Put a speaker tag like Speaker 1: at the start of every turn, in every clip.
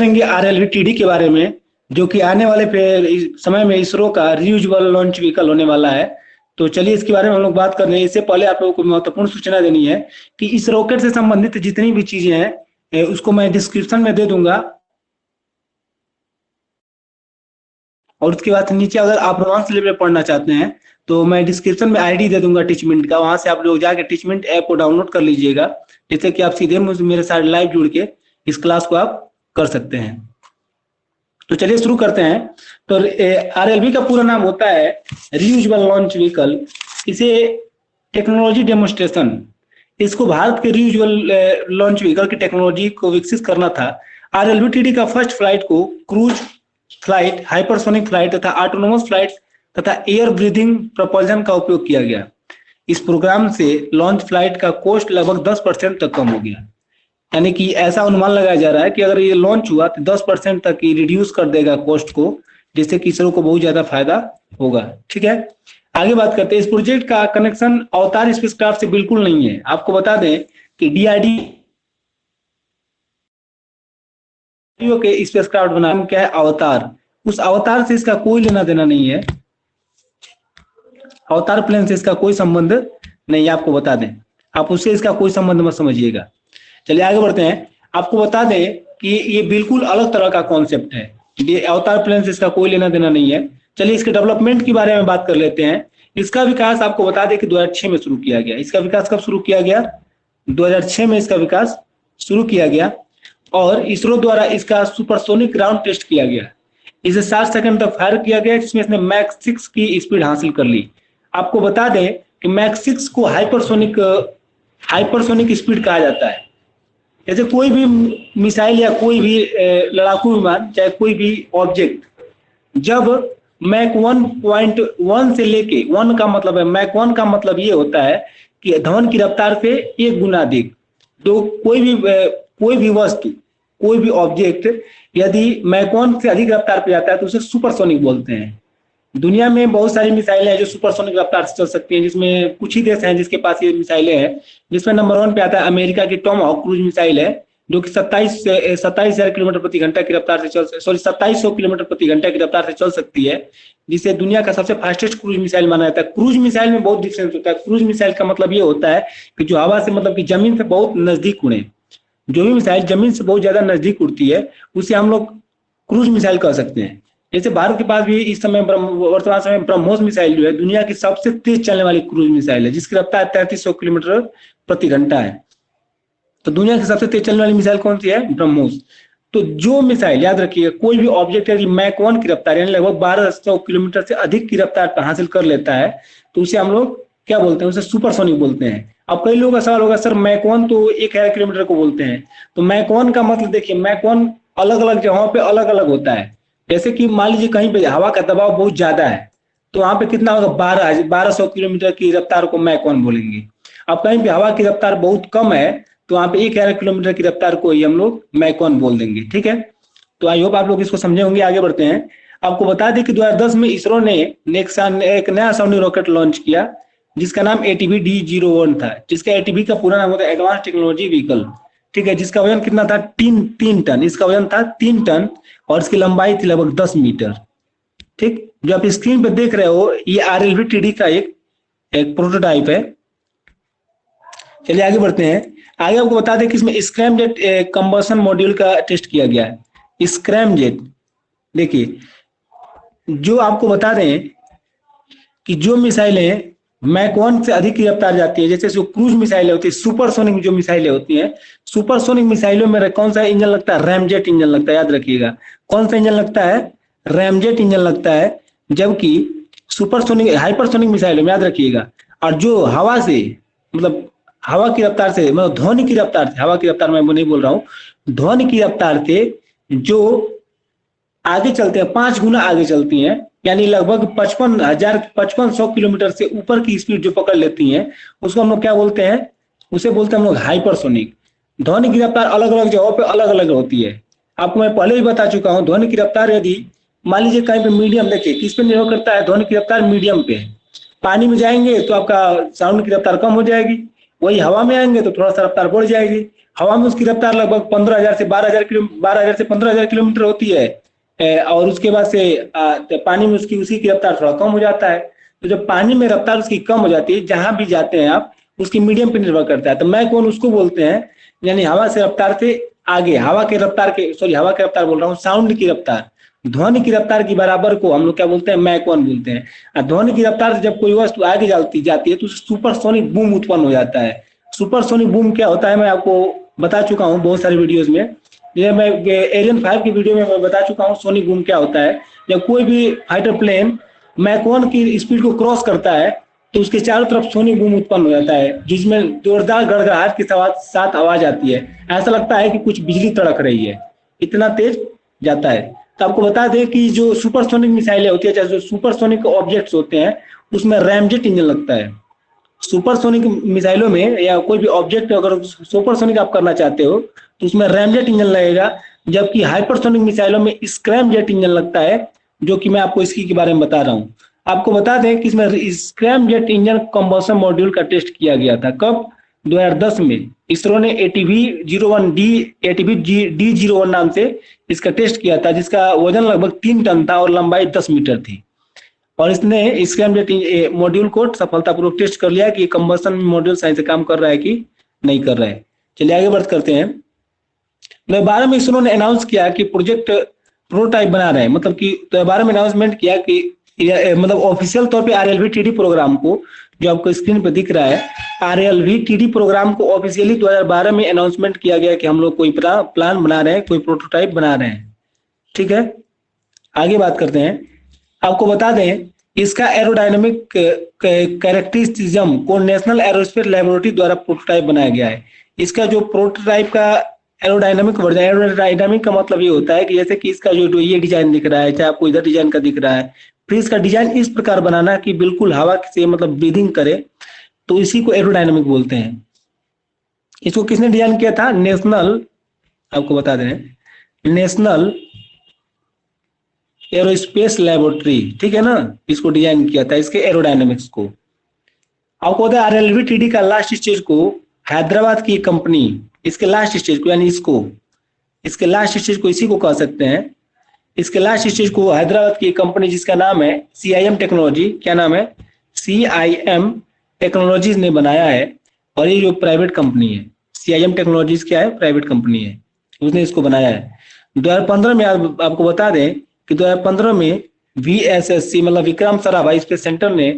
Speaker 1: करेंगे RLV-TD के बारे में, जो कि आने वाले समय में इसरो का रीयूजेबल लॉन्च व्हीकल होने वाला है। तो चलिए इसके बारे में हम लोग बात कर रहे हैं। इससे पहले आप लोगों को महत्वपूर्ण सूचना देनी है कि इस रॉकेट से संबंधित जितनी भी चीजें हैं उसको मैं डिस्क्रिप्शन में दे दूंगा, और उसके बाद नीचे अगर आप एडवांस लेवल पढ़ना चाहते हैं तो मैं डिस्क्रिप्शन में आईडी दे दूंगा टीचमेंट का, वहां से आप लोग जाके टीचमेंट ऐप को डाउनलोड कर लीजिएगा, जिससे कि आप सीधे मेरे साथ लाइव जुड़ के इस क्लास को आप कर सकते हैं। तो चलिए शुरू करते हैं। तो RLV का पूरा नाम होता है रीयूजेबल लॉन्च व्हीकल। इसे टेक्नोलॉजी डेमोन्स्ट्रेशन, इसको भारत के रीयूजेबल लॉन्च व्हीकल की टेक्नोलॉजी को विकसित करना था। RLV-TD का फर्स्ट फ्लाइट को क्रूज फ्लाइट, हाइपरसोनिक फ्लाइट तथा ऑटोनोमस फ्लाइट तथा एयर ब्रीथिंग प्रपोल्शन का उपयोग किया गया। इस प्रोग्राम से लॉन्च फ्लाइट का कॉस्ट लगभग 10% तक कम हो गया। यानी कि ऐसा अनुमान लगाया जा रहा है कि अगर ये लॉन्च हुआ तो 10% तक ही रिड्यूस कर देगा कॉस्ट को, जिससे कि इसरो को बहुत ज्यादा फायदा होगा। ठीक है, आगे बात करते हैं। इस प्रोजेक्ट का कनेक्शन अवतार स्पेसक्राफ्ट से बिल्कुल नहीं है। आपको बता दें कि DRDO के स्पेसक्राफ्ट बना क्या है, अवतार। उस अवतार से इसका कोई लेना देना नहीं है, अवतार प्लेन से इसका कोई संबंध नहीं है। आपको बता दें, आप उससे इसका कोई संबंध मत समझिएगा। चलिए आगे बढ़ते हैं। आपको बता दें कि ये बिल्कुल अलग तरह का कॉन्सेप्ट है। ये अवतार प्लेन से इसका कोई लेना देना नहीं है। चलिए इसके डेवलपमेंट के बारे में बात कर लेते हैं। इसका विकास आपको बता दें कि 2006 में शुरू किया गया। इसका विकास कब शुरू किया गया? 2006 में इसका विकास शुरू किया गया, और इसरो द्वारा इसका सुपरसोनिक ग्राउंड टेस्ट किया गया। इसे 60 सेकंड तक फायर किया गया, जिसमें इसने मैक 6 की स्पीड हासिल कर ली। आपको बता दें कि मैक 6 को हाइपरसोनिक स्पीड कहा जाता है। जैसे कोई भी मिसाइल या कोई भी लड़ाकू विमान, चाहे कोई भी ऑब्जेक्ट, जब मैक 1.1 से लेके 1 का मतलब है, मैक 1 का मतलब ये होता है कि ध्वनि की रफ्तार से 1 गुना अधिक। तो कोई भी वस्तु, कोई भी ऑब्जेक्ट यदि मैक 1 से अधिक रफ्तार पे जाता है तो उसे सुपरसोनिक बोलते हैं। दुनिया में बहुत सारी मिसाइलें हैं जो सुपरसोनिक रफ्तार से चल सकती हैं, जिसमें कुछ ही देश हैं जिसके पास ये मिसाइलें हैं। जिसमें नंबर 1 पे आता है अमेरिका की टॉमहॉक क्रूज मिसाइल है, जो कि 27,000 किलोमीटर प्रति घंटा की रफ्तार से 2700 किलोमीटर प्रति घंटा की रफ्तार से चल सकती है, जिसे दुनिया का सबसे फास्टेस्ट क्रूज मिसाइल माना जाता है। क्रूज मिसाइल में बहुत डिफरेंस होता है। क्रूज मिसाइल का मतलब ये होता है कि जो हवा से, मतलब कि जमीन से बहुत नजदीक उड़े। जो भी मिसाइल जमीन से बहुत ज्यादा नजदीक उड़ती है उसे हम लोग क्रूज मिसाइल कह सकते हैं। जैसे भारत के पास भी इस समय वर्तमान समय ब्रह्मोस मिसाइल जो है दुनिया की सबसे तेज चलने वाली क्रूज मिसाइल है, जिसकी रफ्तार 3300 किलोमीटर प्रति घंटा है। तो दुनिया की सबसे तेज चलने वाली मिसाइल कौन सी है? ब्रह्मोस। तो जो मिसाइल, याद रखिएगा, कोई भी ऑब्जेक्ट यदि मैक 1 की रफ्तार यानी लगभग 1200 किलोमीटर से अधिक की रफ्तार पर हासिल कर लेता है तो उसे हम लोग क्या बोलते हैं? उसे सुपरसोनिक बोलते हैं। अब कई लोगों का सवाल होगा, सर मैक 1 तो 1000 किलोमीटर को बोलते हैं। तो मैक 1 का मतलब देखिए, मैक 1 अलग अलग जगहों पे अलग अलग होता है। जैसे कि मान लीजिए कहीं पे हवा का दबाव बहुत ज्यादा है तो वहां पे कितना होगा? 1200 किलोमीटर की रफ्तार को मैक 1 बोलेंगे। अब कहीं पे हवा की रफ्तार बहुत कम है तो वहां पे 1000 किलोमीटर की रफ्तार को ही हम लोग मैक 1 बोल देंगे। ठीक है, तो आई होप आप लोग इसको समझे होंगे। आगे बढ़ते हैं। आपको बता दें कि 2010 में इसरो ने एक नया सौनी रॉकेट लॉन्च किया, जिसका नाम ATV-D01 था, जिसका ATV का पूरा नाम होता है एडवांस टेक्नोलॉजी व्हीकल। ठीक है, जिसका वजन कितना था? 3 टन। इसका वजन था 3 टन और इसकी लंबाई थी लगभग 10 मीटर। ठीक, जो आप स्क्रीन पे देख रहे हो ये RLV-TD का एक प्रोटोटाइप है। चलिए आगे बढ़ते हैं। आगे आपको बता दें कि इसमें स्क्रैमजेट कंबशन मॉड्यूल का टेस्ट किया गया है। स्क्रैमजेट, देखिए, जो आपको बता दें कि जो मिसाइलें मैक 1 से अधिक की रफ्तार जाती है, जैसे जो क्रूज मिसाइलें होती है, सुपरसोनिक जो मिसाइलें होती हैं, सुपरसोनिक मिसाइलों में कौन सा इंजन लगता है? रैमजेट इंजन लगता है। याद रखिएगा, कौन सा इंजन लगता है? रैमजेट इंजन लगता है। जबकि सुपरसोनिक, हाइपरसोनिक मिसाइलों में, याद रखिएगा, और जो हवा से, मतलब हवा की रफ्तार से, मतलब ध्वनि की रफ्तार से, हवा की रफ्तार मैं नहीं बोल रहा हूँ, ध्वनि की रफ्तार से जो आगे चलते हैं, 5 गुना आगे चलती हैं, यानी लगभग 5500 किलोमीटर से ऊपर की स्पीड जो पकड़ लेती हैं, उसको हम लोग क्या बोलते हैं? उसे बोलते हैं हम लोग हाइपरसोनिक। ध्वनि की रफ्तार अलग अलग जगहों पे अलग अलग होती है। आपको मैं पहले भी बता चुका हूँ, ध्वनि की रफ्तार यदि मान लीजिए कहीं पे मीडियम, देखिए किस पे निर्भर करता है? ध्वनि की रफ्तार मीडियम पे। पानी में जाएंगे तो आपका साउंड की रफ्तार कम हो जाएगी, वही हवा में आएंगे तो थोड़ा सा रफ्तार बढ़ जाएगी। हवा में उसकी रफ्तार लगभग 15,000 से 12,000 से 15,000 किलोमीटर होती है। और उसके बाद से तो पानी में उसकी उसी की रफ्तार थोड़ा कम हो जाता है। तो जब पानी में रफ्तार उसकी कम हो जाती है, जहां भी जाते हैं आप, उसकी मीडियम पे निर्भर करता है। तो मैक 1 उसको बोलते हैं, यानी हवा से रफ्तार से आगे, हवा के रफ्तार के, सॉरी हवा के रफ्तार बोल रहा हूँ, साउंड की रफ्तार, ध्वनि की रफ्तार की बराबर को हम लोग क्या बोलते हैं, मैक 1 बोलते हैं। और ध्वनि की रफ्तार से जब कोई वस्तु आगे जाती है तो सुपरसोनिक बूम उत्पन्न हो जाता है। सुपरसोनिक बूम क्या होता है मैं आपको बता चुका हूँ बहुत सारी वीडियोस में। ये मैं एरियन 5 की वीडियो में मैं बता चुका हूँ सोनिक बूम क्या होता है। जब कोई भी फाइटर प्लेन मैक 1 की स्पीड को क्रॉस करता है तो उसके चारों तरफ सोनिक बूम उत्पन्न हो जाता है, जिसमें जोरदार गड़गड़ाहट के साथ आवाज आती है। ऐसा लगता है कि कुछ बिजली तड़क रही है, इतना तेज जाता है। तो आपको बता दें कि जो सुपरसोनिक मिसाइलें होती है, चाहे जो सुपरसोनिक ऑब्जेक्ट्स होते हैं, उसमें रैमजेट इंजन लगता है। सुपरसोनिक मिसाइलों में या कोई भी ऑब्जेक्ट अगर सुपरसोनिक आप करना चाहते हो तो उसमें रैमजेट इंजन लगेगा, जबकि हाइपरसोनिक मिसाइलों में स्क्रैमजेट इंजन लगता है, जो कि मैं आपको इसकी के बारे में बता रहा हूँ। आपको बता दें कि इसमें स्क्रैमजेट इंजन कंबशन मॉड्यूल का टेस्ट किया गया था। कब? 2010 में इसरो ने ATV-D01 नाम से इसका टेस्ट किया था, जिसका वजन लगभग 3 टन था और लंबाई 10 मीटर थी। और इसने स्क्रैमजेट मॉड्यूल को सफलतापूर्वक टेस्ट कर लिया कि कंबशन मॉड्यूल सही से काम कर रहा है कि नहीं कर रहा है। चलिए आगे बढ़ करते हैं। 2012 में इसरो ने अनाउंस किया कि प्रोजेक्ट प्रोटोटाइप बना रहे हैं, मतलब कि 2012 में अनाउंसमेंट किया कि मतलब ऑफिशियल तौर पे RLV-TD प्रोग्राम को, जो आपको स्क्रीन पे दिख रहा है, RLV-TD प्रोग्राम को ऑफिशियली 2012 में अनाउंसमेंट किया गया कि हम लोग कोई प्लान बना रहे हैं, कोई प्रोटोटाइप बना रहे हैं। ठीक है, आगे बात करते हैं। आपको बता दें इसका एरोडायनामिक कैरेक्टरिस्टिज्म को नेशनल एरोस्पेस लैबोरेटरी द्वारा प्रोटोटाइप बनाया गया है। इसका जो प्रोटोटाइप का एरोडायनामिक वर्जन, एरोडायनामिक का मतलब ये होता है कि जैसे कि इसका जो ये डिजाइन दिख रहा है, चाहे आपको इधर डिजाइन का दिख रहा है, फिर इसका डिजाइन इस प्रकार बनाना कि बिल्कुल हवा से मतलब ब्रीदिंग करे, तो इसी को एरोडायनामिक बोलते हैं। इसको किसने डिजाइन किया था? नेशनल, आपको बता दें, नेशनल एरोस्पेस लैबोरेटरी, ठीक है ना, इसको डिजाइन किया था, इसके एरोडायनामिक्स को। आपको पता है RLV-TD का लास्ट स्टेज को हैदराबाद की कंपनी, इसके लास्ट स्टेज को, यानी इसके लास्ट स्टेज को इसी को कह सकते हैं। इसके लास्ट स्टेज को हैदराबाद की कंपनी जिसका नाम है CIM टेक्नोलॉजी, क्या नाम है? CIM टेक्नोलॉजीज ने बनाया है। और ये जो प्राइवेट कंपनी है, CIM टेक्नोलॉजीज क्या है? प्राइवेट कंपनी है, उसने इसको बनाया है। 2015 में आपको बता दें कि 2015 में VSSC मतलब विक्रम साराभाई स्पेस सेंटर ने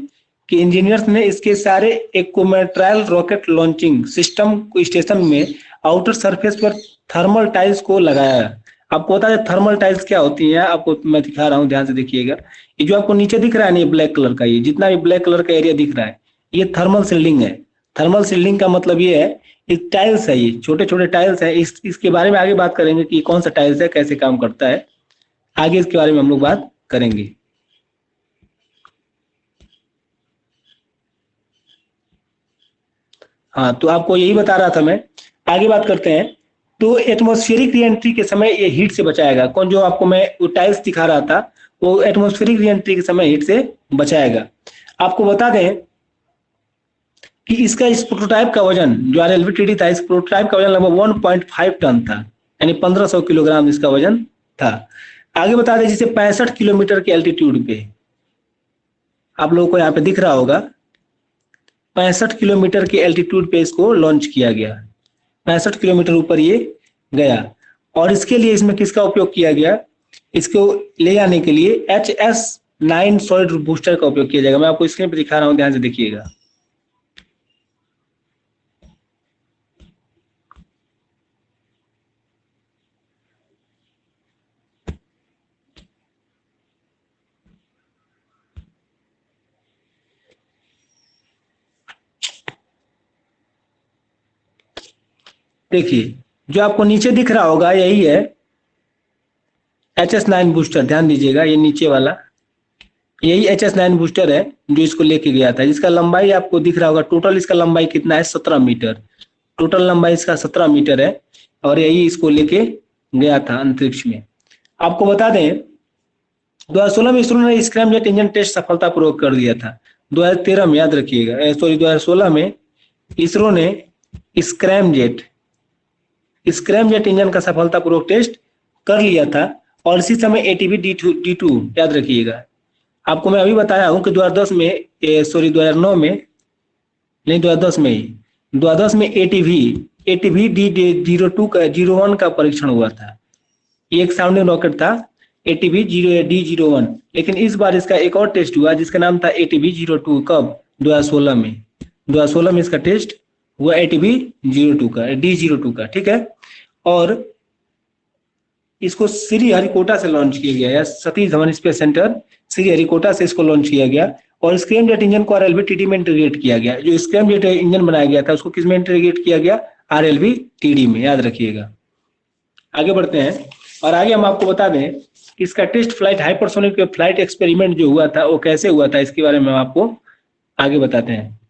Speaker 1: कि इंजीनियर्स ने इसके सारे इक्विमेट्रायल रॉकेट लॉन्चिंग सिस्टम को स्टेशन में आउटर सरफेस पर थर्मल टाइल्स को लगाया है। आपको पता है थर्मल टाइल्स क्या होती है? आपको मैं दिखा रहा हूँ, ध्यान से देखिएगा। ये जो आपको नीचे दिख रहा है ना, ये ब्लैक कलर का, ये जितना भी ब्लैक कलर का एरिया दिख रहा है, ये थर्मल शील्डिंग है। थर्मल शील्डिंग का मतलब ये है, एक टाइल्स है, ये छोटे छोटे टाइल्स है। इसके बारे में आगे बात करेंगे कि कौन सा टाइल्स है, कैसे काम करता है, आगे इसके बारे में हम लोग बात करेंगे। हाँ, तो आपको यही बता रहा था मैं। आगे बात करते हैं। तो एटमॉस्फेरिक रीएंट्री के समय ये हीट से बचाएगा। कौन, जो आपको मैं वो टाइल्स दिखा रहा था, वो एटमॉस्फेरिक रीएंट्री के समय हीट से बचाएगा। आपको बता दें कि इसका इस प्रोटोटाइप का वजन जो RLV-TD था, इस प्रोटोटाइप का वजन लगभग 1.5 टन था, यानी 1500 किलोग्राम इसका वजन था। आगे बता दें, जिसे 65 किलोमीटर के एल्टीट्यूड पे, आप लोगों को यहाँ पे दिख रहा होगा, 65 किलोमीटर के एल्टीट्यूड पे इसको लॉन्च किया गया। 65 किलोमीटर ऊपर ये गया। और इसके लिए इसमें किसका उपयोग किया गया? इसको ले जाने के लिए HS-9 सॉलिड बूस्टर का उपयोग किया जाएगा। मैं आपको स्क्रीन पर दिखा रहा हूँ, ध्यान से देखिएगा। देखिए, जो आपको नीचे दिख रहा होगा यही है HS-9 बूस्टर। ध्यान दीजिएगा, ये नीचे वाला, यही HS-9 बूस्टर है जो इसको लेके गया था, जिसका लंबाई आपको दिख रहा होगा। टोटल इसका लंबाई कितना है? 17 मीटर। टोटल लंबाई इसका 17 मीटर है, और यही इसको लेके गया था अंतरिक्ष में। आपको बता दें 2016 में इसरो ने स्क्रैमजेट इंजन टेस्ट सफलतापूर्वक कर दिया था। 2013 में, याद रखिएगा, सॉरी 2016 में इसरो ने स्क्रैमजेट स्क्रैमजेट इंजन का सफलतापूर्वक टेस्ट कर लिया था और इसी समय एटीवी डी टू याद रखिएगा। आपको मैं अभी बताया हूँ कि 2010 में सॉरी 2009 में नहीं 2010 में ही 2010 में एटीवी डी 01 का परीक्षण हुआ था। ये एक साउंडिंग रॉकेट था एटीवी डी 01, लेकिन इस बार इसका एक और टेस्ट हुआ जिसका नाम था एटीवी 02। कब? 2016 में। 2016 में इसका टेस्ट हुआ एटीवी डी 02 का, ठीक है। और इसको श्रीहरिकोटा से लॉन्च किया गया या सतीश धवन स्पेस सेंटर श्रीहरिकोटा से इसको लॉन्च किया गया और स्क्रैमजेट इंजन को आरएलवी-टीडी में इंटीग्रेट किया गया। जो स्क्रैमजेट इंजन बनाया गया था उसको किस में इंटीग्रेट किया गया? आरएलवी-टीडी में, याद रखिएगा। आगे बढ़ते हैं और आगे हम आपको बता दें कि इसका test flight hypersonic flight experiment जो हुआ था वो कैसे हुआ था, इसके बारे में हम आपको आगे बताते हैं।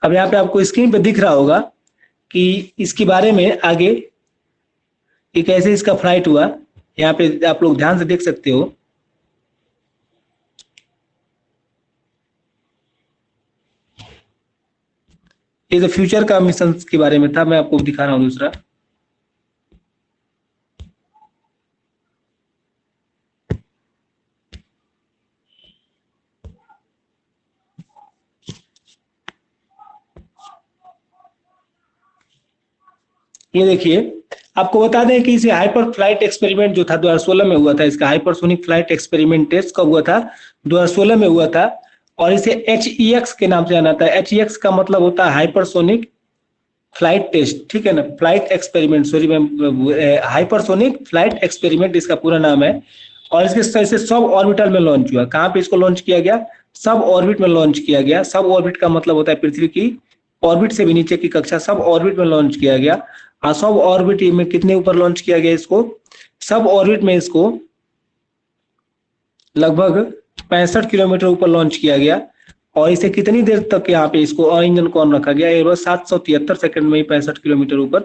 Speaker 1: अब यहाँ पे आपको स्क्रीन पे दिख रहा होगा कि इसके बारे में आगे कि कैसे इसका फ्लाइट हुआ। यहाँ पे आप लोग ध्यान से देख सकते हो। ये तो फ्यूचर का मिशन के बारे में था, मैं आपको दिखा रहा हूँ दूसरा। ये देखिए, आपको बता दें कि इसे हाइपर फ्लाइट एक्सपेरिमेंट जो था 2016 में हुआ था। इसका हाइपरसोनिक फ्लाइट एक्सपेरिमेंट टेस्ट कब हुआ था? 2016 में हुआ था और इसे HEX के नाम से जाना था। HEX का मतलब होता है हाइपरसोनिक फ्लाइट टेस्ट, ठीक है ना, flight experiment, sorry ma'am, hypersonic flight experiment इसका पूरा नाम है। और इसके सब ऑर्बिटल में लॉन्च हुआ। कहाँ पे इसको लॉन्च किया गया? सब ऑर्बिट में लॉन्च किया गया। सब ऑर्बिट का मतलब होता है पृथ्वी की ऑर्बिट से भी नीचे की कक्षा, सब ऑर्बिट में लॉन्च किया गया। सब ऑर्बिट में कितने ऊपर लॉन्च किया गया इसको? सब ऑर्बिट में इसको लगभग 65 किलोमीटर ऊपर लॉन्च किया गया। और इसे कितनी देर तक यहाँ पे इसको इंजन को ऑन रखा गया? ये 773 सेकंड में ही 65 किलोमीटर ऊपर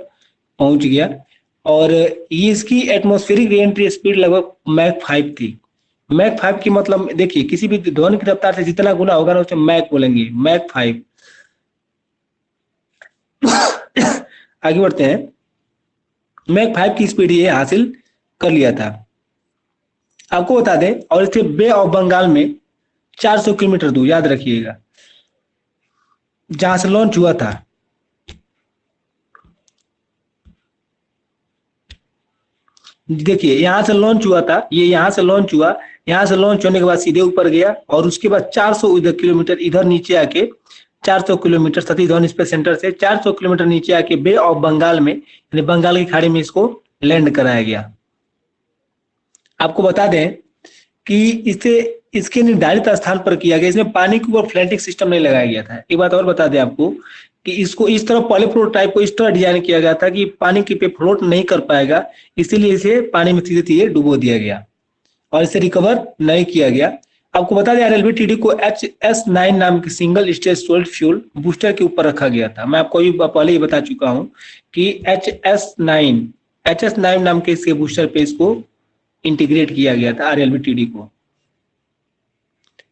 Speaker 1: पहुंच गया। और ये इसकी एटमॉस्फेरिक री एंट्री स्पीड लगभग मैक 5 थी। मैक 5 की मतलब देखिए, किसी भी ध्वनि की रफ्तार से जितना गुना होगा ना उसे मैक बोलेंगे, मैक 5। आगे बढ़ते हैं। मैक 5 की स्पीड ये हासिल कर लिया था, आपको बता दें। और इसके बे ऑफ बंगाल में 400 किलोमीटर दूर, याद रखिएगा, जहां से लॉन्च हुआ था। देखिए यहां से लॉन्च हुआ था, ये यहां से लॉन्च हुआ। यहां से लॉन्च होने के बाद सीधे ऊपर गया और उसके बाद 400 किलोमीटर इधर नीचे आके 400 kilometre Satish Dhawan space centre से 400 किलोमीटर नीचे आके बे ऑफ बंगाल में, यानी बंगाल की खाड़ी में इसको लैंड कराया गया। आपको बता दें कि इसे इसके निर्धारित स्थान पर किया गया। इसमें पानी के ऊपर फ्लैटिंग सिस्टम नहीं लगाया गया था। एक बात और बता दें आपको कि इसको इस तरह पहले प्रोटोटाइप को इस तरह डिजाइन किया गया था कि पानी के पे फ्लोट नहीं कर पाएगा, इसीलिए इसे पानी में सीधे सीधे डुबो दिया गया और इसे रिकवर नहीं किया गया। आपको बता दें आरएलवी-टीडी को HS9 नाम के single stage solid fuel booster के ऊपर रखा गया था। मैं आपको पहले ही बता चुका हूं कि HS9 नाम के इसके बूस्टर पे इसको इंटीग्रेट किया गया था आरएलवी-टीडी को,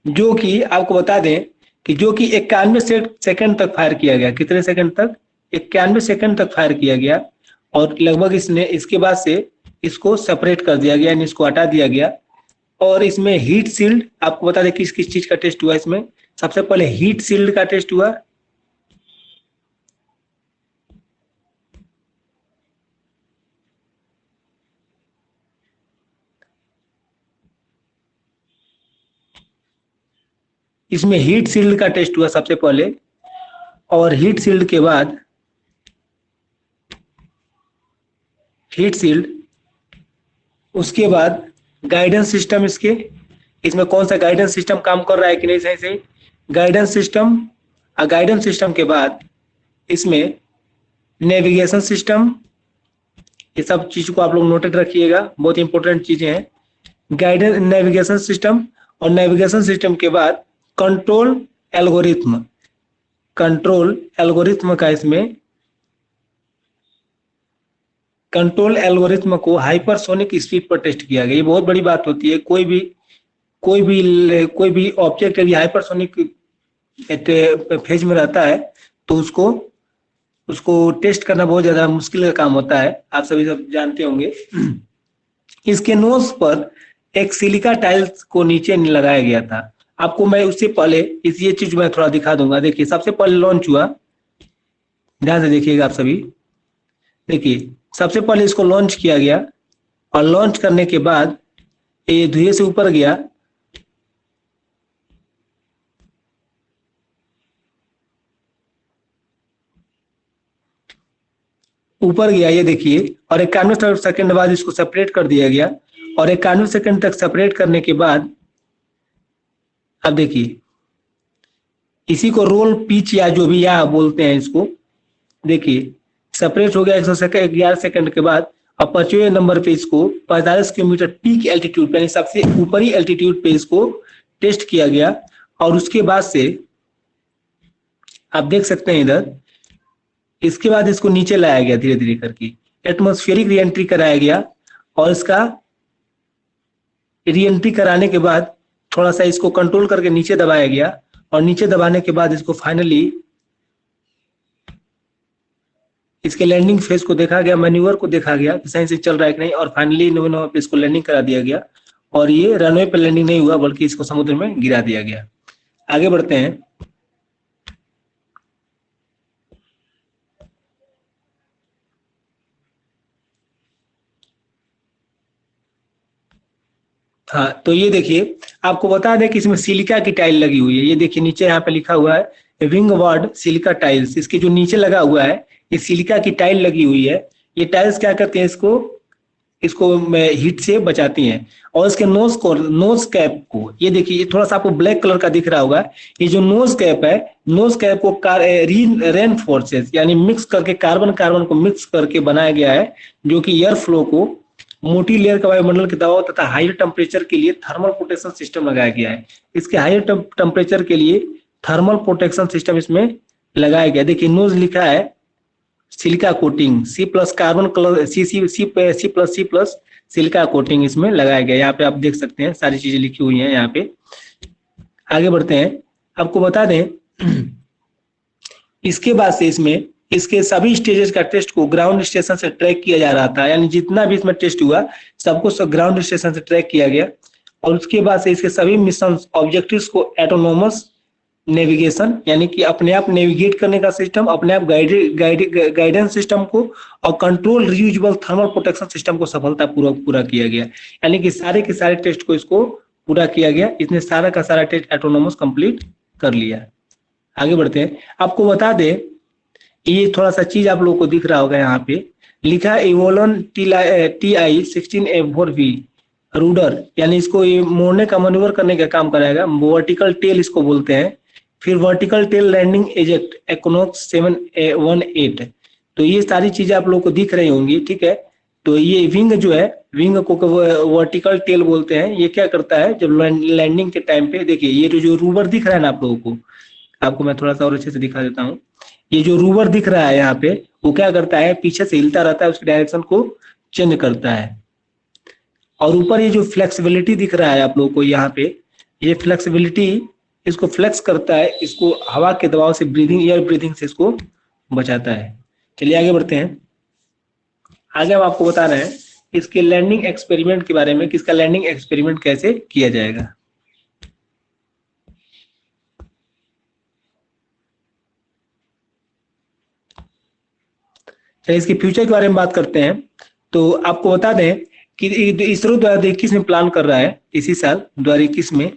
Speaker 1: जो कि आपको बता दें कि जो कि 91 सेकंड तक फायर किया गया। कितने सेकंड तक? 91 सेकंड तक फायर किया गया। और लगभग इसने इसके बाद से इसको सेपरेट कर दिया गया, यानी इसको हटा दिया गया। और इसमें हीट सील्ड, आपको बता दें किस किस चीज का टेस्ट हुआ इसमें। सबसे पहले हीट सील्ड का टेस्ट हुआ, इसमें हीट सील्ड का टेस्ट हुआ सबसे पहले। और हीट सील्ड के बाद उसके बाद गाइडेंस सिस्टम, इसमें कौन सा गाइडेंस सिस्टम काम कर रहा है कि नहीं सही से, गाइडेंस सिस्टम। गाइडेंस सिस्टम के बाद इसमें नेविगेशन सिस्टम। ये सब चीज को आप लोग नोटेड रखिएगा, बहुत इंपॉर्टेंट चीजें हैं। गाइडेंस, नेविगेशन सिस्टम, और नेविगेशन सिस्टम के बाद कंट्रोल एल्गोरिथम। कंट्रोल एल्गोरिथम का इसमें कंट्रोल एल्गोरिथम को हाइपरसोनिक स्पीड पर टेस्ट किया गया। ये बहुत बड़ी बात होती है, कोई भी ऑब्जेक्ट यदि हाइपरसोनिक फेज में रहता है तो उसको उसको टेस्ट करना बहुत ज्यादा मुश्किल का काम होता है, आप सभी सब जानते होंगे। इसके नोज पर एक सिलिका टाइल्स को नीचे लगाया गया था। आपको मैं उससे पहले ये चीज मैं थोड़ा दिखा दूंगा। देखिए सबसे पहले लॉन्च हुआ, ध्यान से देखिएगा आप सभी। देखिए सबसे पहले इसको लॉन्च किया गया और लॉन्च करने के बाद ये धुएं से ऊपर गया, ऊपर गया ये देखिए, और 91 सेकंड बाद इसको सेपरेट कर दिया गया। और 91 सेकंड तक सेपरेट करने के बाद अब देखिए इसी को रोल पिच या जो भी या बोलते हैं इसको, देखिए सेपरेट हो गया 11 सेकंड के बाद। और 5वें नंबर पे इसको 45 किलोमीटर पीक एल्टीट्यूड यानी सबसे ऊपरी एल्टीट्यूड पे इसको टेस्ट किया गया। और उसके बाद से आप देख सकते हैं इधर, इसके बाद इसको नीचे लाया गया धीरे धीरे करके, एटमॉस्फेरिक री एंट्री कराया गया। और इसका री एंट्री कराने के बाद थोड़ा सा इसको कंट्रोल करके नीचे दबाया गया। और नीचे दबाने के बाद इसको फाइनली इसके लैंडिंग फेज को देखा गया, मैन्यूवर को देखा गया कि सही से चल रहा है कि नहीं। और फाइनली नोवेनोवा पे इसको लैंडिंग करा दिया गया। और ये रनवे पे लैंडिंग नहीं हुआ बल्कि इसको समुद्र में गिरा दिया गया। आगे बढ़ते हैं। हाँ तो ये देखिए आपको बता दें कि इसमें सिलिका की टाइल लगी हुई है। ये देखिए नीचे यहाँ पे लिखा हुआ है विंग वार्ड सिलिका टाइल्स। इसके जो नीचे लगा हुआ है ये सिलिका की टाइल लगी हुई है। ये टाइल्स क्या करते हैं, इसको हीट से बचाती हैं। और इसके नोज कैप को ये देखिए, ये थोड़ा सा आपको ब्लैक कलर का दिख रहा होगा। ये जो नोज कैप है, नोज कैप को रेन फोर्सेस यानी मिक्स करके कार्बन को मिक्स करके बनाया गया है, जो कि एयर फ्लो को मोटी लेयर का वायुमंडल के दबाव तथा हायर टेम्परेचर के लिए थर्मल प्रोटेक्शन सिस्टम लगाया गया है। इसके हायर टेम्परेचर के लिए थर्मल प्रोटेक्शन सिस्टम इसमें लगाया गया। देखिए नोज लिखा है silica coating, C plus carbon colour C plus silica coating इसमें लगाया गया। यहाँ पे आप देख सकते हैं सारी चीजें लिखी हुई हैं यहाँ पे। आगे बढ़ते हैं। आपको बता दें इसके बाद से इसमें इसके सभी स्टेजेस का टेस्ट को ग्राउंड स्टेशन से ट्रैक किया जा रहा था। यानी जितना भी इसमें टेस्ट हुआ सबको ग्राउंड स्टेशन से ट्रैक किया गया। और उसके बाद से इसके सभी मिशन ऑब्जेक्टिव्स को ऑटोनोमस नेविगेशन यानी कि अपने आप नेविगेट करने का सिस्टम, अपने आप गाइडेंस सिस्टम को, और control reusable thermal protection system को सफलतापूर्वक पूरा किया गया। यानी कि सारे के सारे टेस्ट को इसको पूरा किया गया। इसने सारा का सारा टेस्ट ऑटोनोमस कंप्लीट कर लिया। आगे बढ़ते हैं। आपको बता दें ये थोड़ा सा चीज आप लोगों को दिख रहा होगा, यहाँ पे लिखा एवोलन TI-16F4V रूडर, यानी इसको ये मोड़ने का मैन्यूवर करने का काम कराएगा। वर्टिकल टेल इसको बोलते हैं। फिर vertical tail landing eject equinox 718। तो ये सारी चीजें आप लोगों को दिख रही होंगी, ठीक है। तो ये विंग जो है, विंग को वर्टिकल टेल बोलते हैं। ये क्या करता है जब लैंडिंग के टाइम पे, देखिए ये जो रूबर दिख रहा है ना आप लोगों को, आपको मैं थोड़ा सा और अच्छे से दिखा देता हूँ। ये जो रूबर दिख रहा है यहाँ पे, वो क्या करता है, पीछे से हिलता रहता है, उसकी डायरेक्शन को चेंज करता है। और ऊपर ये जो फ्लेक्सिबिलिटी दिख रहा है आप लोगों को यहाँ पे, ये फ्लेक्सिबिलिटी इसको फ्लेक्स करता है, इसको हवा के दबाव से एयर ब्रीदिंग से इसको बचाता है। चलिए आगे बढ़ते हैं। आगे हम आपको बता रहे हैं इसके लैंडिंग एक्सपेरिमेंट के बारे में कि इसका लैंडिंग एक्सपेरिमेंट कैसे किया जाएगा। चलिए इसके फ्यूचर के बारे में बात करते हैं। तो आपको बता दें कि इसरो 2021 में प्लान कर रहा है, इसी साल 2021 में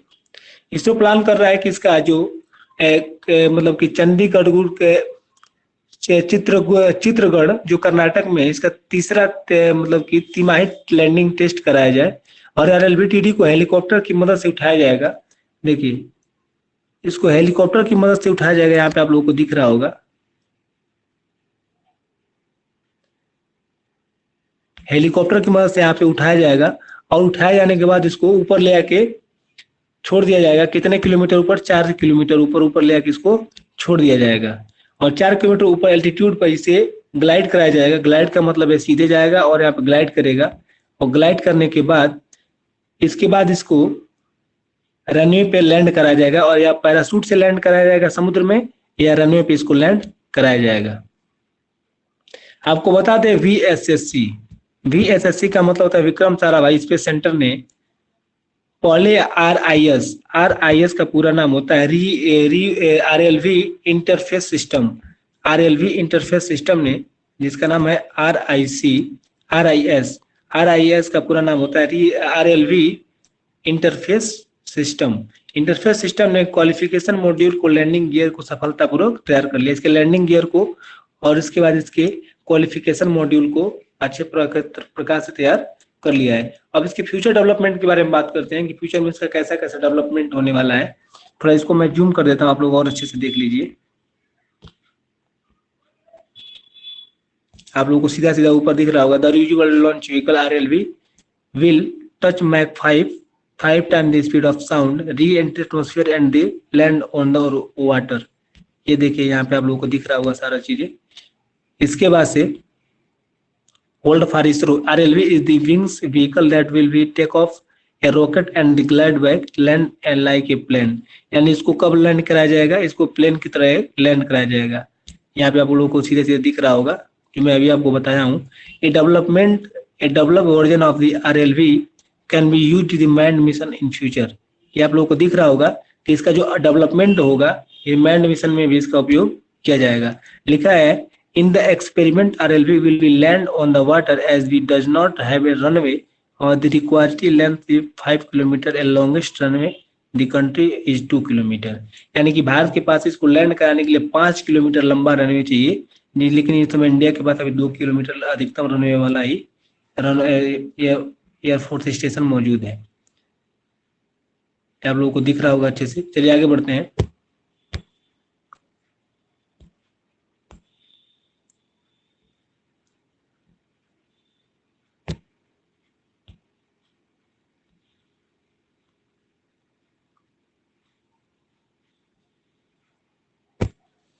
Speaker 1: इसरो प्लान कर रहा है कि इसका जो मतलब कि चंडीगढ़ के चित्रगढ़ जो कर्नाटक में है, इसका तीसरा मतलब कि तिमाही लैंडिंग टेस्ट कराया जाए। और RLV-TD को हेलीकॉप्टर की मदद से उठाया जाएगा। देखिए इसको हेलीकॉप्टर की मदद से उठाया जाएगा, यहाँ पे आप लोगों को दिख रहा होगा। हेलीकॉप्टर की मदद से यहाँ पे उठाया जाएगा। और उठाए जाने के बाद इसको ऊपर ले आके छोड़ दिया जाएगा। कितने किलोमीटर ऊपर? 4 किलोमीटर ऊपर ले आके इसको छोड़ दिया जाएगा। और 4 किलोमीटर ऊपर एल्टीट्यूड पर इसे ग्लाइड कराया जाएगा। ग्लाइड का मतलब है सीधे जाएगा और यहाँ पे ग्लाइड करेगा, और ग्लाइड करने के बाद इसके बाद इसको रनवे पे लैंड कराया जाएगा, और या पैराशूट से लैंड कराया जाएगा समुद्र में, या रनवे पे इसको लैंड कराया जाएगा। आपको बता दें वीएसएससी, वीएसएससी का मतलब होता है विक्रम साराभाई स्पेस सेंटर ने पहले आरआईएस का पूरा नाम होता है RLV interface system, RLV interface system ने, जिसका नाम है आरआईएस, आरआईएस का पूरा नाम होता है RLV interface system. Interface system ने क्वालिफिकेशन मॉड्यूल को, लैंडिंग गियर को सफलतापूर्वक तैयार कर लिया। इसके लैंडिंग गियर को और इसके बाद इसके क्वालिफिकेशन मॉड्यूल को अच्छे प्रकार से तैयार कर लिया है। अब इसके फ्यूचर डेवलपमेंट के बारे में बात करते हैं कि फ्यूचर में इसका कैसा कैसा डेवलपमेंट होने वाला है। थोड़ा इसको मैं जूम कर देता हूं, आप लोग और अच्छे से देख लीजिए। आप लोगों को सीधा सीधा ऊपर दिख रहा होगा, the reusable launch vehicle RLV will touch Mach 5 time the speed of sound, re enter atmosphere and they land on the water. ये देखिए यहाँ पे आप लोगों को दिख रहा होगा सारा चीजें। इसके बाद से hold for ISRO, RLV is the wings vehicle that will be take off a rocket and glide back land and like a plane. यानी इसको कब लैंड कराया जाएगा, इसको प्लेन की तरह लैंड कराया जाएगा। यहाँ पे आप लोगों को सीधे सीधे दिख रहा होगा कि मैं अभी आपको बताया हूँ। A develop version of the RLV can be used the manned mission in future. ये आप लोगों को दिख रहा होगा कि इसका जो डेवलपमेंट होगा ये मैन्ड मिशन में भी इसका उपयोग किया जाएगा। लिखा है in the experiment RLV will be land on the water as we does not have a runway or the required length is 5 kilometer and longest runway the country is 2 kilometer। यानी कि भारत के पास इसको लैंड कराने के लिए 5 kilometre लंबा runway चाहिए, लेकिन इस समय इंडिया के पास अभी 2 किलोमीटर अधिकतम रनवे वाला ही एयरफोर्स स्टेशन मौजूद है। आप लोगों को दिख रहा होगा अच्छे से। चलिए आगे बढ़ते हैं।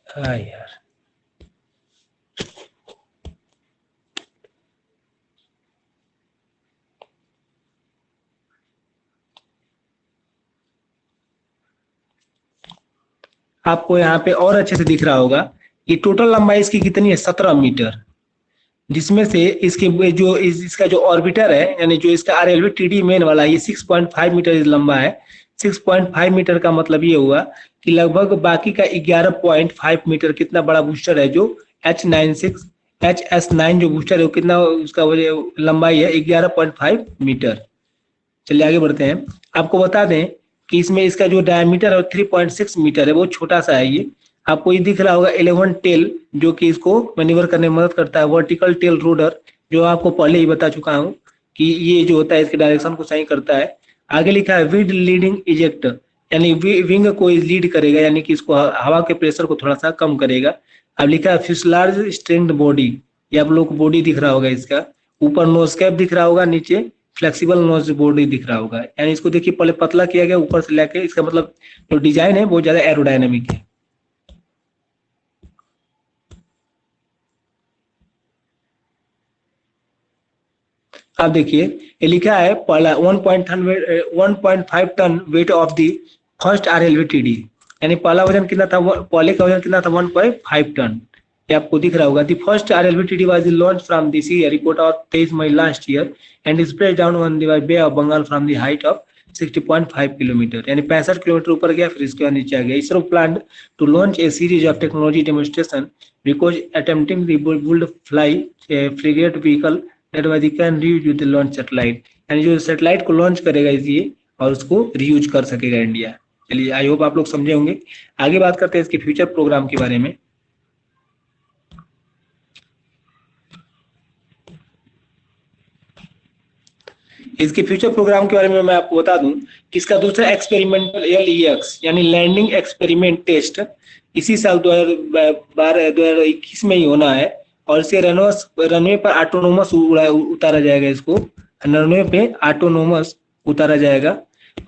Speaker 1: हाँ यार, आपको यहाँ पे और अच्छे से दिख रहा होगा कि टोटल लंबाई इसकी कितनी है, 17 मीटर, जिसमें से इसके जो इसका जो ऑर्बिटर है, यानी जो इसका आरएलवी टीडी मेन वाला, ये 6.5 मीटर लंबा है। 6.5 मीटर का मतलब ये हुआ कि लगभग बाकी का 11.5 मीटर कितना बड़ा बूस्टर है, जो HS9 जो बूस्टर है वो कितना, उसका लंबाई है 11.5 मीटर। चलिए आगे बढ़ते हैं। आपको बता दें कि इसमें इसका जो डायमीटर है 3.6 मीटर है, वो छोटा सा है। ये आपको ये दिख रहा होगा 11 टेल, जो कि इसको मैन्यूवर करने में मदद करता है। वर्टिकल टेल रोडर, जो आपको पहले ही बता चुका हूँ कि ये जो होता है इसके डायरेक्शन को सही करता है। आगे लिखा है विंड लीडिंग इजेक्ट, यानी विंग को लीड करेगा, यानी कि इसको हवा के प्रेशर को थोड़ा सा कम करेगा। अब लिखा है फ्यूसलाज स्ट्रेंथ बॉडी, ये आप लोग को बॉडी दिख रहा होगा इसका। ऊपर नोज कैप दिख रहा होगा, नीचे फ्लेक्सिबल नोज बॉडी दिख रहा होगा। यानी इसको देखिए पहले पतला किया गया ऊपर से लेके, इसका मतलब जो डिजाइन है बहुत ज्यादा एरोडायनेमिक है। अब देखिए ये लिखा है पहला 1.5 ton weight of the first RLV TD, यानी पहला वजन कितना था, पहले का वजन कितना था 1.5 टन। ये आपको दिख रहा होगा। The first RLV TD was launch from the sea airport of 23 मई last year and is spread down on the bay of Bengal from the height of 60.5 kilometre, यानी 65 किलोमीटर ऊपर गया, फिर इसके बाद नीचे आ गया। ISRO plan to launch a series of technology demonstration because attempting the build fly frigate vehicle that was can reuse with launch satellite, यानी जो सैटेलाइट को लॉन्च करेगा इसलिए और उसको रीयूज कर सकेगा इंडिया। चलिए आई होप आप लोग समझे होंगे। आगे बात करते हैं इसके फ्यूचर प्रोग्राम के बारे में। इसके फ्यूचर प्रोग्राम के बारे में मैं आपको बता दूं कि इसका दूसरा एक्सपेरिमेंटल LEX यानी लैंडिंग एक्सपेरिमेंट टेस्ट इसी साल 2021 में ही होना है, और इसे रनवे पर ऑटोनोमस उतारा जाएगा। इसको रनवे पे ऑटोनोमस उतारा जाएगा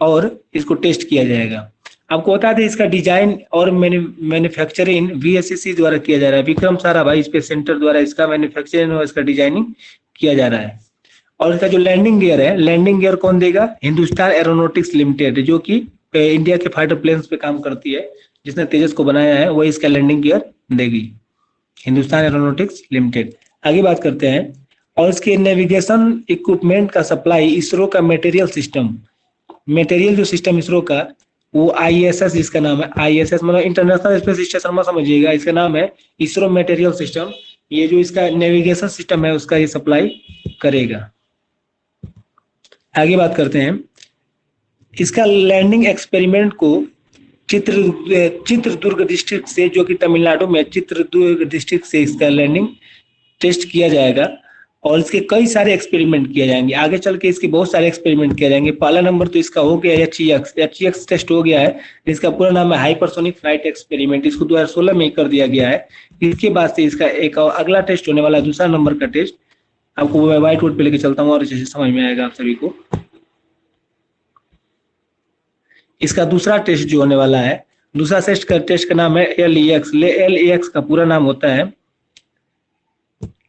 Speaker 1: और इसको टेस्ट किया जाएगा। आपको बता दें इसका डिजाइन और मैन्युफैक्चरिंग वीएसएससी द्वारा किया जा रहा है। विक्रम साराभाई स्पेस सेंटर द्वारा इसका मैन्युफैक्चरिंग और इसका डिजाइनिंग किया जा रहा है। और इसका जो लैंडिंग गियर है, लैंडिंग गियर कौन देगा? हिंदुस्तान एरोनॉटिक्स लिमिटेड, जो कि इंडिया के फाइटर प्लेन्स पे काम करती है, जिसने तेजस को बनाया है, वही इसका लैंडिंग गियर देगी, हिंदुस्तान एरोनॉटिक्स लिमिटेड। आगे बात करते हैं। और इसके नेविगेशन इक्विपमेंट का सप्लाई इसरो का मटेरियल सिस्टम, मटेरियल जो सिस्टम इसरो का, वो आईएसएस इसका नाम है। आईएसएस मतलब इंटरनेशनल स्पेस स्टेशन में समझिएगा, इसका नाम है इसरो मटेरियल सिस्टम। ये जो इसका नेविगेशन सिस्टम है उसका ये सप्लाई करेगा। आगे बात करते हैं। इसका लैंडिंग एक्सपेरिमेंट को चित्रदुर्ग डिस्ट्रिक्ट से, जो कि तमिलनाडु में चित्रदुर्ग डिस्ट्रिक्ट से इसका लैंडिंग टेस्ट किया जाएगा। और इसके कई सारे एक्सपेरिमेंट किए जाएंगे, आगे चल के इसके बहुत सारे एक्सपेरिमेंट किए जाएंगे। पहला नंबर तो इसका हो गया एचईएक्स टेस्ट हो गया है, इसका पूरा नाम है हाइपरसोनिक फ्लाइट एक्सपेरिमेंट, इसको 2016 में कर दिया गया है। इसके बाद से इसका एक और अगला टेस्ट होने वाला है, दूसरा नंबर का टेस्ट। आपको व्हाइट बोर्ड पे लेके चलता हूँ और अच्छे से समझ में आएगा आप सभी को। इसका दूसरा टेस्ट जो होने वाला है, दूसरा टेस्ट का नाम है एलईएक्स। एलईएक्स का पूरा नाम होता है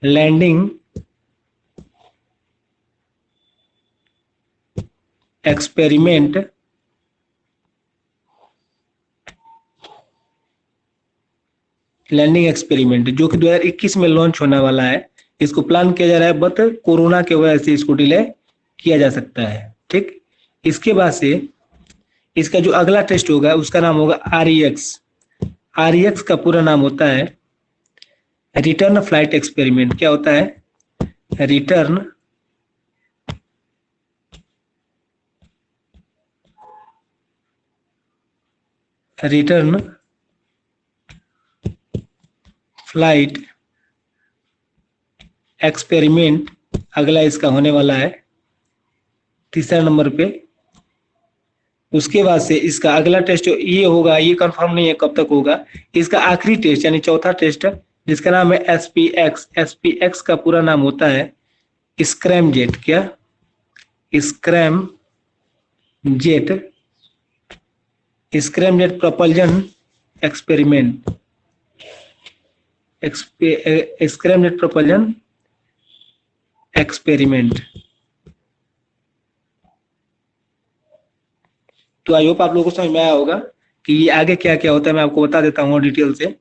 Speaker 1: लैंडिंग एक्सपेरिमेंट जो कि 2021 में लॉन्च होने वाला है। इसको प्लान किया जा रहा है, बट कोरोना के वजह से इसको डिले किया जा सकता है। ठीक, इसके बाद से इसका जो अगला टेस्ट होगा उसका नाम होगा आरईएक्स। आरईएक्स का पूरा नाम होता है रिटर्न फ्लाइट एक्सपेरिमेंट। क्या होता है? रिटर्न फ्लाइट एक्सपेरिमेंट अगला इसका होने वाला है, तीसरा नंबर पे। उसके बाद से इसका अगला टेस्ट ये होगा, ये कंफर्म नहीं है कब तक होगा। इसका आखिरी टेस्ट यानी चौथा टेस्ट, जिसका नाम है एसपीएक्स। एसपीएक्स का पूरा नाम होता है स्क्रैम जेट। क्या? Scrum jet propulsion experiment. Scrum jet propulsion experiment. तो आई होप आप लोगों को समझ में आया होगा कि ये आगे क्या क्या होता है। मैं आपको बता देता हूँ डिटेल से।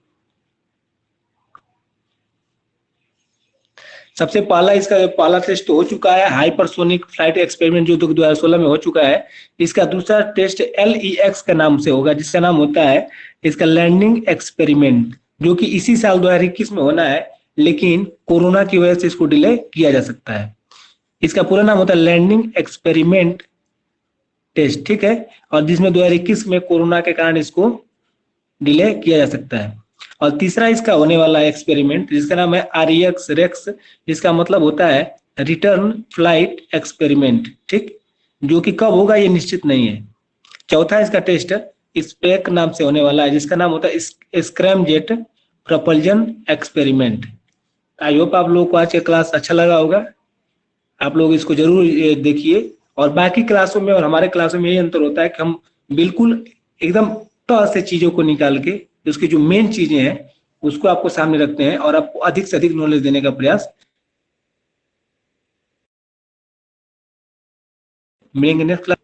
Speaker 1: सबसे पहला इसका पहला टेस्ट हो चुका है हाइपरसोनिक फ्लाइट एक्सपेरिमेंट, जो 2016 में हो चुका है। इसका दूसरा टेस्ट एलईएक्स का नाम से होगा, जिसका नाम होता है इसका लैंडिंग एक्सपेरिमेंट, जो कि इसी साल 2021 में होना है, लेकिन कोरोना की वजह से इसको डिले किया जा सकता है। इसका पूरा नाम होता है लैंडिंग एक्सपेरिमेंट टेस्ट। ठीक है, और जिसमें 2021 में कोरोना के कारण इसको डिले किया जा सकता है। और तीसरा इसका होने वाला एक्सपेरिमेंट जिसका नाम है आरईएक्स रेक्स, जिसका मतलब होता है रिटर्न फ्लाइट एक्सपेरिमेंट। ठीक, जो कि कब होगा ये निश्चित नहीं है। चौथा इसका टेस्ट स्पेक नाम से होने वाला है, जिसका नाम होता है scrum jet propulsion experiment. I hope आप लोगों को आज का क्लास अच्छा लगा होगा। आप लोग इसको जरूर देखिए। और बाकी क्लासों में और हमारे क्लासों में यही अंतर होता है कि हम बिल्कुल एकदम ट से चीजों को निकाल के उसकी जो मेन चीजें हैं उसको आपको सामने रखते हैं और आपको अधिक से अधिक नॉलेज देने का प्रयास। मिलेंगे नेक्स्ट क्लास।